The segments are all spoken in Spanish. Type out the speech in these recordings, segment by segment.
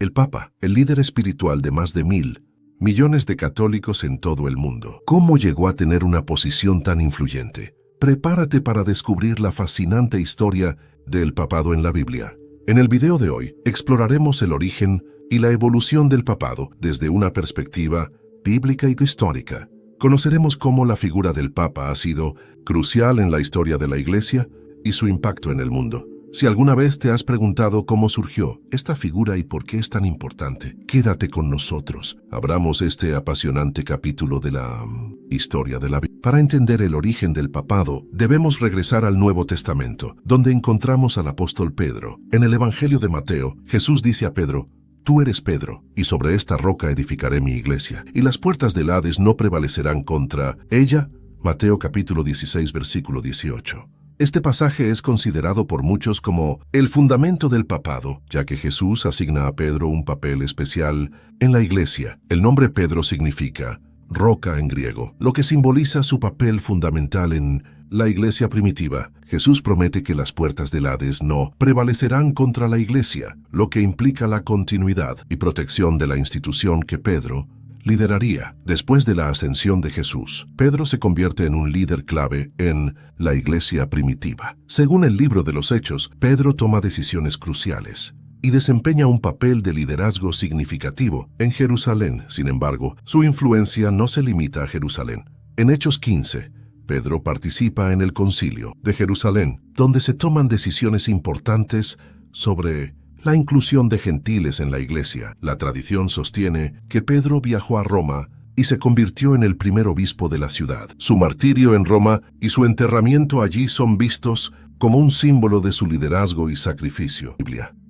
El Papa, el líder espiritual de más de 1.000 millones de católicos en todo el mundo. ¿Cómo llegó a tener una posición tan influyente? Prepárate para descubrir la fascinante historia del papado en la Biblia. En el video de hoy exploraremos el origen y la evolución del papado desde una perspectiva bíblica y histórica. Conoceremos cómo la figura del Papa ha sido crucial en la historia de la Iglesia y su impacto en el mundo. Si alguna vez te has preguntado cómo surgió esta figura y por qué es tan importante, quédate con nosotros. Abramos este apasionante capítulo de la historia de la Biblia. Para entender el origen del papado, debemos regresar al Nuevo Testamento, donde encontramos al apóstol Pedro. En el Evangelio de Mateo, Jesús dice a Pedro: «Tú eres Pedro, y sobre esta roca edificaré mi iglesia, y las puertas del Hades no prevalecerán contra ella». Mateo capítulo 16, versículo 18. Este pasaje es considerado por muchos como el fundamento del papado, ya que Jesús asigna a Pedro un papel especial en la iglesia. El nombre Pedro significa roca en griego, lo que simboliza su papel fundamental en la iglesia primitiva. Jesús promete que las puertas del Hades no prevalecerán contra la iglesia, lo que implica la continuidad y protección de la institución que Pedro lideraría. Después de la ascensión de Jesús, Pedro se convierte en un líder clave en la iglesia primitiva. Según el libro de los Hechos, Pedro toma decisiones cruciales y desempeña un papel de liderazgo significativo en Jerusalén. Sin embargo, su influencia no se limita a Jerusalén. En Hechos 15, Pedro participa en el Concilio de Jerusalén, donde se toman decisiones importantes sobre la inclusión de gentiles en la iglesia. La tradición sostiene que Pedro viajó a Roma y se convirtió en el primer obispo de la ciudad. Su martirio en Roma y su enterramiento allí son vistos como un símbolo de su liderazgo y sacrificio.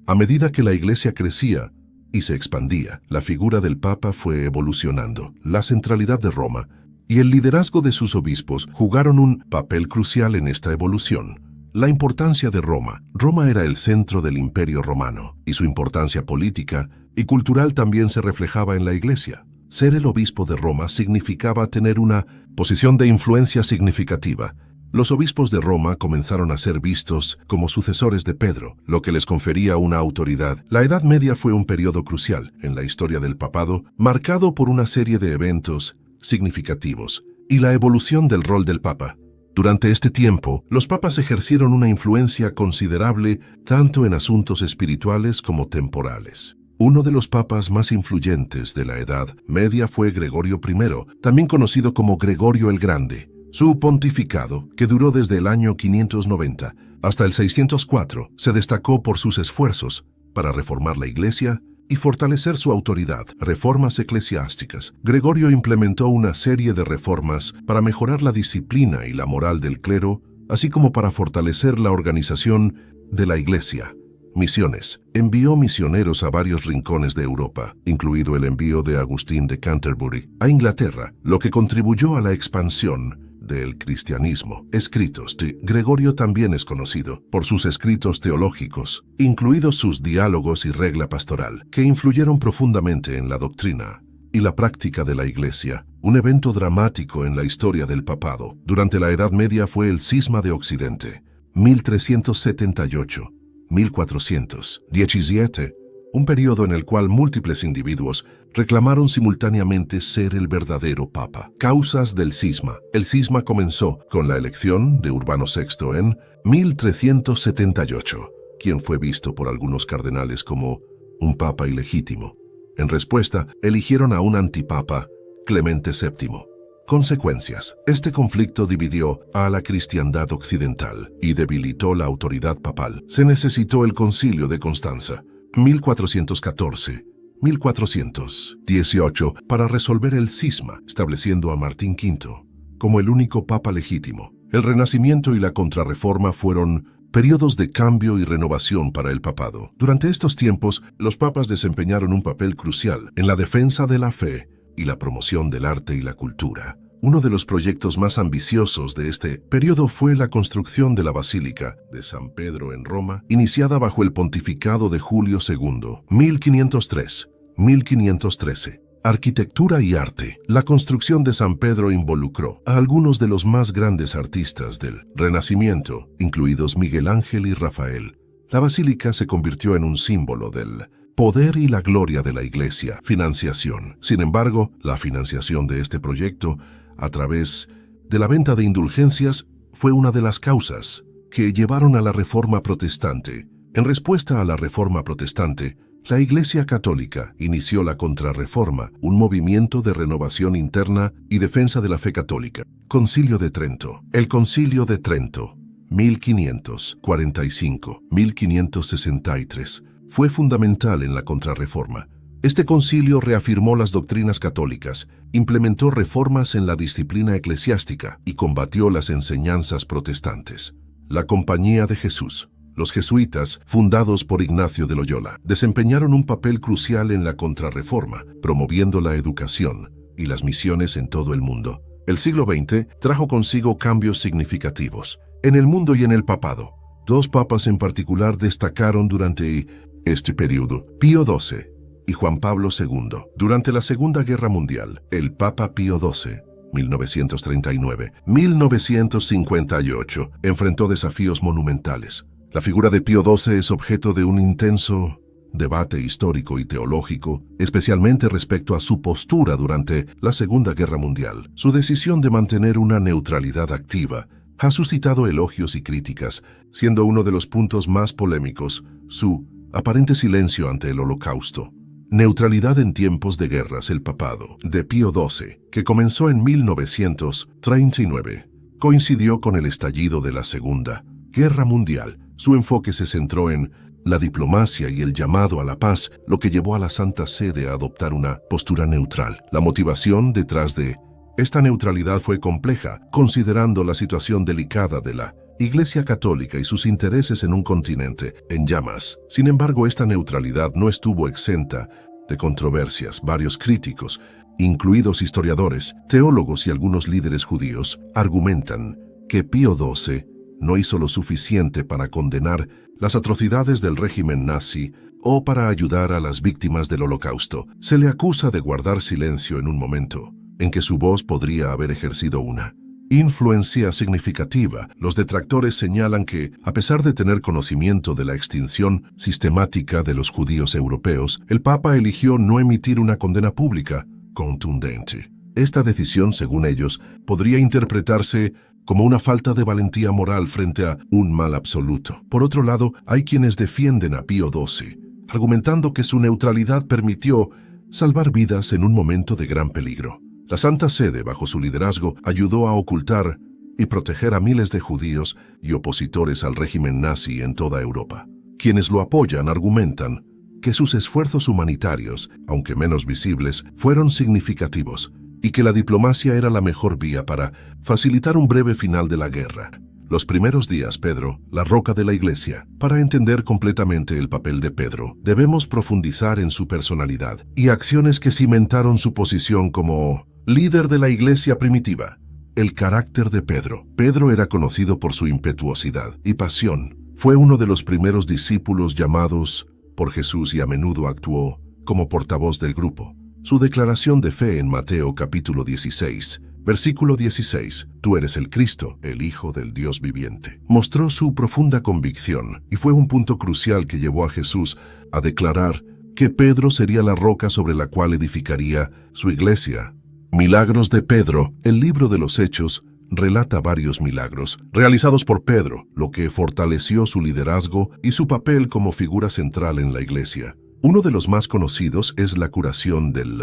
A medida que la iglesia crecía y se expandía, la figura del Papa fue evolucionando. La centralidad de Roma y el liderazgo de sus obispos jugaron un papel crucial en esta evolución. La importancia de Roma. Roma era el centro del Imperio Romano, y su importancia política y cultural también se reflejaba en la iglesia. Ser el obispo de Roma significaba tener una posición de influencia significativa. Los obispos de Roma comenzaron a ser vistos como sucesores de Pedro, lo que les confería una autoridad. La Edad Media fue un periodo crucial en la historia del papado, marcado por una serie de eventos significativos y la evolución del rol del Papa. Durante este tiempo, los papas ejercieron una influencia considerable tanto en asuntos espirituales como temporales. Uno de los papas más influyentes de la Edad Media fue Gregorio I, también conocido como Gregorio el Grande. Su pontificado, que duró desde el año 590 hasta el 604, se destacó por sus esfuerzos para reformar la Iglesia y fortalecer su autoridad. Reformas eclesiásticas. Gregorio implementó una serie de reformas para mejorar la disciplina y la moral del clero, así como para fortalecer la organización de la Iglesia. Misiones. Envió misioneros a varios rincones de Europa, incluido el envío de Agustín de Canterbury a Inglaterra, lo que contribuyó a la expansión del cristianismo. Escritos de Gregorio también es conocido por sus escritos teológicos, incluidos sus diálogos y regla pastoral, que influyeron profundamente en la doctrina y la práctica de la Iglesia. Un evento dramático en la historia del papado durante la Edad Media fue el Cisma de Occidente, 1378-1417, un periodo en el cual múltiples individuos reclamaron simultáneamente ser el verdadero Papa. Causas del cisma. El cisma comenzó con la elección de Urbano VI en 1378, quien fue visto por algunos cardenales como un papa ilegítimo. En respuesta, eligieron a un antipapa, Clemente VII. Consecuencias. Este conflicto dividió a la cristiandad occidental y debilitó la autoridad papal. Se necesitó el Concilio de Constanza, 1414-1418, para resolver el cisma, estableciendo a Martín V como el único papa legítimo. El Renacimiento y la Contrarreforma fueron periodos de cambio y renovación para el papado. Durante estos tiempos, los papas desempeñaron un papel crucial en la defensa de la fe y la promoción del arte y la cultura. Uno de los proyectos más ambiciosos de este periodo fue la construcción de la Basílica de San Pedro en Roma, iniciada bajo el pontificado de Julio II, 1503-1513. Arquitectura y arte. La construcción de San Pedro involucró a algunos de los más grandes artistas del Renacimiento, incluidos Miguel Ángel y Rafael. La basílica se convirtió en un símbolo del Poder y la gloria de la Iglesia. Financiación. Sin embargo, la financiación de este proyecto, a través de la venta de indulgencias, fue una de las causas que llevaron a la Reforma Protestante. En respuesta a la Reforma Protestante, la Iglesia Católica inició la Contrarreforma, un movimiento de renovación interna y defensa de la fe católica. Concilio de Trento. El Concilio de Trento, 1545-1563, fue fundamental en la Contrarreforma. Este concilio reafirmó las doctrinas católicas, implementó reformas en la disciplina eclesiástica y combatió las enseñanzas protestantes. La Compañía de Jesús. Los jesuitas, fundados por Ignacio de Loyola, desempeñaron un papel crucial en la Contrarreforma, promoviendo la educación y las misiones en todo el mundo. El siglo XX trajo consigo cambios significativos en el mundo y en el papado. Dos papas en particular destacaron durante este periodo: Pío XII y Juan Pablo II. Durante la Segunda Guerra Mundial, el Papa Pío XII, 1939-1958, enfrentó desafíos monumentales. La figura de Pío XII es objeto de un intenso debate histórico y teológico, especialmente respecto a su postura durante la Segunda Guerra Mundial. Su decisión de mantener una neutralidad activa ha suscitado elogios y críticas, siendo uno de los puntos más polémicos su aparente silencio ante el Holocausto. Neutralidad en tiempos de guerras. El papado de Pío XII, que comenzó en 1939, coincidió con el estallido de la Segunda Guerra Mundial. Su enfoque se centró en la diplomacia y el llamado a la paz, lo que llevó a la Santa Sede a adoptar una postura neutral. La motivación detrás de esta neutralidad fue compleja, considerando la situación delicada de la Iglesia Católica y sus intereses en un continente en llamas. Sin embargo, esta neutralidad no estuvo exenta de controversias. Varios críticos, incluidos historiadores, teólogos y algunos líderes judíos, argumentan que Pío XII no hizo lo suficiente para condenar las atrocidades del régimen nazi o para ayudar a las víctimas del Holocausto. Se le acusa de guardar silencio en un momento en que su voz podría haber ejercido una influencia significativa. Los detractores señalan que, a pesar de tener conocimiento de la extinción sistemática de los judíos europeos, el Papa eligió no emitir una condena pública contundente. Esta decisión, según ellos, podría interpretarse como una falta de valentía moral frente a un mal absoluto. Por otro lado, hay quienes defienden a Pío XII, argumentando que su neutralidad permitió salvar vidas en un momento de gran peligro. La Santa Sede, bajo su liderazgo, ayudó a ocultar y proteger a miles de judíos y opositores al régimen nazi en toda Europa. Quienes lo apoyan argumentan que sus esfuerzos humanitarios, aunque menos visibles, fueron significativos, y que la diplomacia era la mejor vía para facilitar un breve final de la guerra. Los primeros días. Pedro, la roca de la Iglesia. Para entender completamente el papel de Pedro, debemos profundizar en su personalidad y acciones que cimentaron su posición como líder de la Iglesia primitiva. El carácter de Pedro. Pedro era conocido por su impetuosidad y pasión. Fue uno de los primeros discípulos llamados por Jesús y a menudo actuó como portavoz del grupo. Su declaración de fe en Mateo capítulo 16, versículo 16, «Tú eres el Cristo, el Hijo del Dios viviente», mostró su profunda convicción y fue un punto crucial que llevó a Jesús a declarar que Pedro sería la roca sobre la cual edificaría su iglesia. Milagros de Pedro. El libro de los Hechos relata varios milagros realizados por Pedro, lo que fortaleció su liderazgo y su papel como figura central en la iglesia. Uno de los más conocidos es la curación del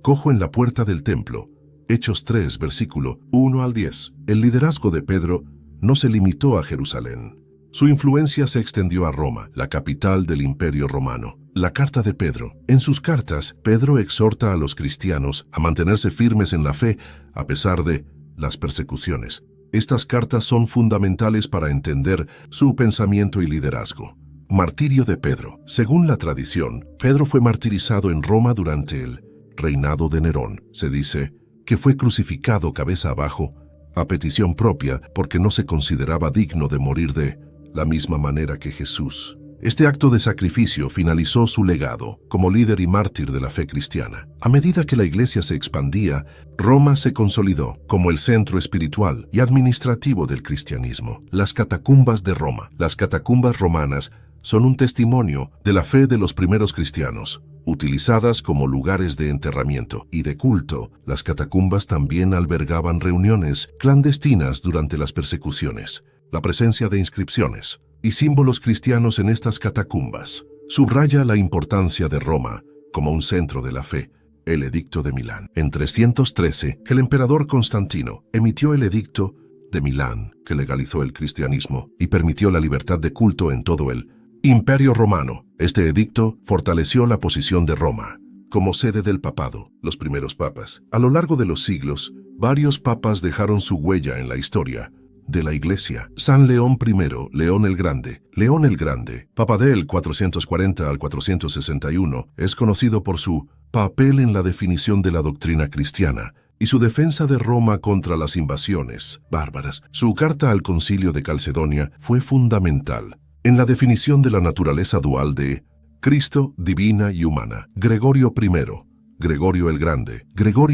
cojo en la puerta del templo. Hechos 3, versículo 1 al 10. El liderazgo de Pedro no se limitó a Jerusalén. Su influencia se extendió a Roma, la capital del Imperio Romano. La carta de Pedro. En sus cartas, Pedro exhorta a los cristianos a mantenerse firmes en la fe a pesar de las persecuciones. Estas cartas son fundamentales para entender su pensamiento y liderazgo. Martirio de Pedro. Según la tradición, Pedro fue martirizado en Roma durante el reinado de Nerón. Se dice que fue crucificado cabeza abajo a petición propia porque no se consideraba digno de morir de la misma manera que Jesús. Este acto de sacrificio finalizó su legado como líder y mártir de la fe cristiana. A medida que la iglesia se expandía, Roma se consolidó como el centro espiritual y administrativo del cristianismo. Las catacumbas de Roma. Las catacumbas romanas son un testimonio de la fe de los primeros cristianos. Utilizadas como lugares de enterramiento y de culto, las catacumbas también albergaban reuniones clandestinas durante las persecuciones. La presencia de inscripciones y símbolos cristianos en estas catacumbas subraya la importancia de Roma como un centro de la fe. El Edicto de Milán. En 313, el emperador Constantino emitió el Edicto de Milán, que legalizó el cristianismo y permitió la libertad de culto en todo el Imperio Romano. Este edicto fortaleció la posición de Roma como sede del papado. Los primeros papas. A lo largo de los siglos, varios papas dejaron su huella en la historia de la Iglesia. San León I, León el Grande, papa del 440 al 461, es conocido por su papel en la definición de la doctrina cristiana y su defensa de Roma contra las invasiones bárbaras. Su carta al Concilio de Calcedonia fue fundamental en la definición de la naturaleza dual de Cristo, divina y humana. Gregorio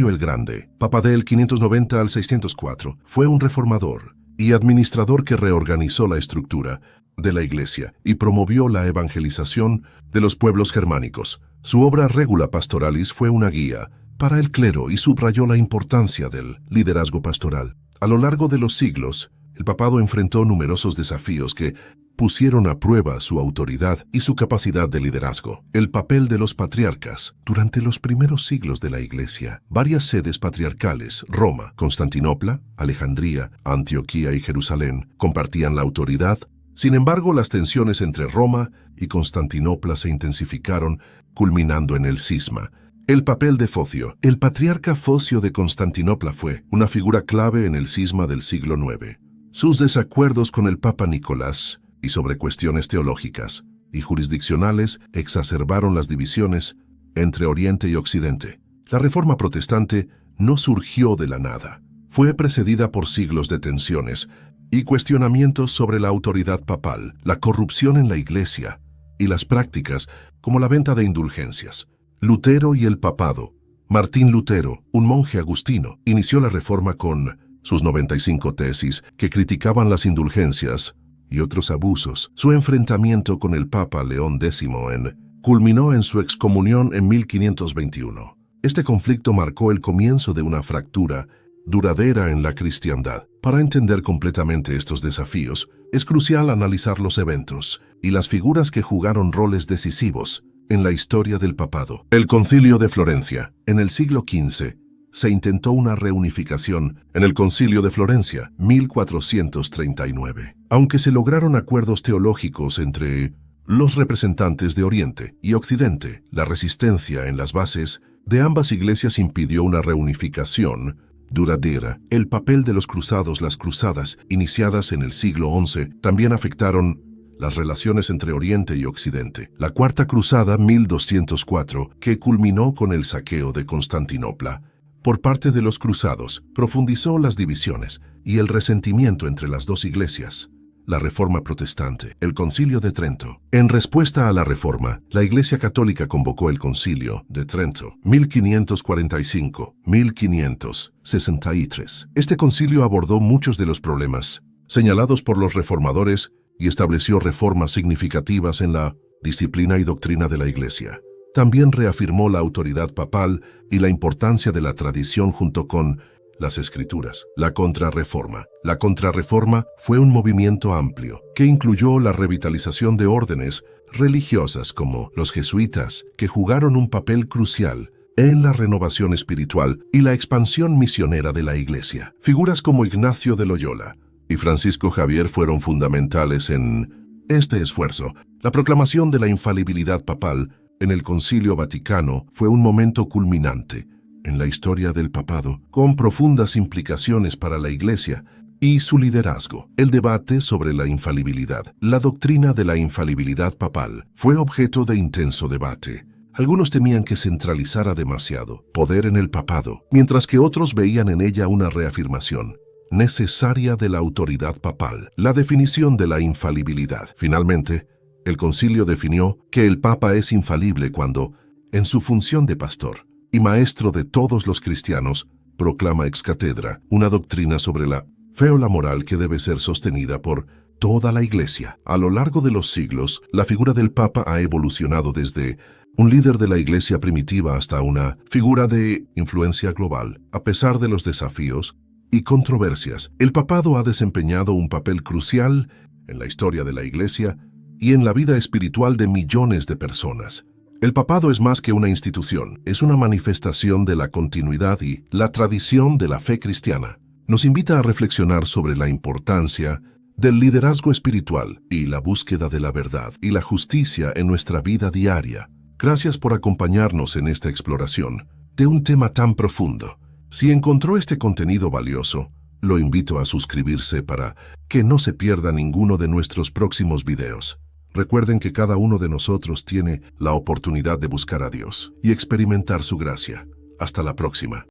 el Grande, papa del 590 al 604, fue un reformador y administrador que reorganizó la estructura de la Iglesia y promovió la evangelización de los pueblos germánicos. Su obra Regula Pastoralis fue una guía para el clero y subrayó la importancia del liderazgo pastoral. A lo largo de los siglos, el papado enfrentó numerosos desafíos que pusieron a prueba su autoridad y su capacidad de liderazgo. El papel de los patriarcas. Durante los primeros siglos de la Iglesia, varias sedes patriarcales, Roma, Constantinopla, Alejandría, Antioquía y Jerusalén, compartían la autoridad. Sin embargo, las tensiones entre Roma y Constantinopla se intensificaron, culminando en el cisma. El papel de Focio. El patriarca Focio de Constantinopla fue una figura clave en el cisma del siglo IX. Sus desacuerdos con el Papa Nicolás y sobre cuestiones teológicas y jurisdiccionales exacerbaron las divisiones entre Oriente y Occidente. La Reforma protestante no surgió de la nada. Fue precedida por siglos de tensiones y cuestionamientos sobre la autoridad papal, la corrupción en la Iglesia y las prácticas como la venta de indulgencias. Lutero y el papado. Martín Lutero, un monje agustino, inició la Reforma con sus 95 tesis que criticaban las indulgencias y otros abusos. Su enfrentamiento con el Papa León X culminó en su excomunión en 1521. Este conflicto marcó el comienzo de una fractura duradera en la cristiandad. Para entender completamente estos desafíos, es crucial analizar los eventos y las figuras que jugaron roles decisivos en la historia del papado. El Concilio de Florencia. En el siglo XV, se intentó una reunificación en el Concilio de Florencia, 1439. Aunque se lograron acuerdos teológicos entre los representantes de Oriente y Occidente, la resistencia en las bases de ambas iglesias impidió una reunificación duradera. El papel de los cruzados. Las cruzadas, iniciadas en el siglo XI, también afectaron las relaciones entre Oriente y Occidente. La Cuarta Cruzada, 1204, que culminó con el saqueo de Constantinopla por parte de los cruzados, profundizó las divisiones y el resentimiento entre las dos iglesias. La Reforma protestante. El Concilio de Trento. En respuesta a la Reforma, la Iglesia Católica convocó el Concilio de Trento, 1545-1563. Este concilio abordó muchos de los problemas señalados por los reformadores y estableció reformas significativas en la disciplina y doctrina de la Iglesia. También reafirmó la autoridad papal y la importancia de la tradición junto con las Escrituras. La Contrarreforma. La Contrarreforma fue un movimiento amplio que incluyó la revitalización de órdenes religiosas como los jesuitas, que jugaron un papel crucial en la renovación espiritual y la expansión misionera de la Iglesia. Figuras como Ignacio de Loyola y Francisco Javier fueron fundamentales en este esfuerzo. La proclamación de la infalibilidad papal en el Concilio Vaticano fue un momento culminante en la historia del papado, con profundas implicaciones para la Iglesia y su liderazgo. El debate sobre la infalibilidad. La doctrina de la infalibilidad papal fue objeto de intenso debate. Algunos temían que centralizara demasiado poder en el papado, mientras que otros veían en ella una reafirmación necesaria de la autoridad papal. La definición de la infalibilidad. Finalmente, el concilio definió que el papa es infalible cuando, en su función de pastor y maestro de todos los cristianos, proclama ex cátedra una doctrina sobre la fe o la moral que debe ser sostenida por toda la Iglesia. A lo largo de los siglos, la figura del Papa ha evolucionado desde un líder de la Iglesia primitiva hasta una figura de influencia global. A pesar de los desafíos y controversias, el papado ha desempeñado un papel crucial en la historia de la Iglesia y en la vida espiritual de millones de personas. El papado es más que una institución, es una manifestación de la continuidad y la tradición de la fe cristiana. Nos invita a reflexionar sobre la importancia del liderazgo espiritual y la búsqueda de la verdad y la justicia en nuestra vida diaria. Gracias por acompañarnos en esta exploración de un tema tan profundo. Si encontró este contenido valioso, lo invito a suscribirse para que no se pierda ninguno de nuestros próximos videos. Recuerden que cada uno de nosotros tiene la oportunidad de buscar a Dios y experimentar su gracia. Hasta la próxima.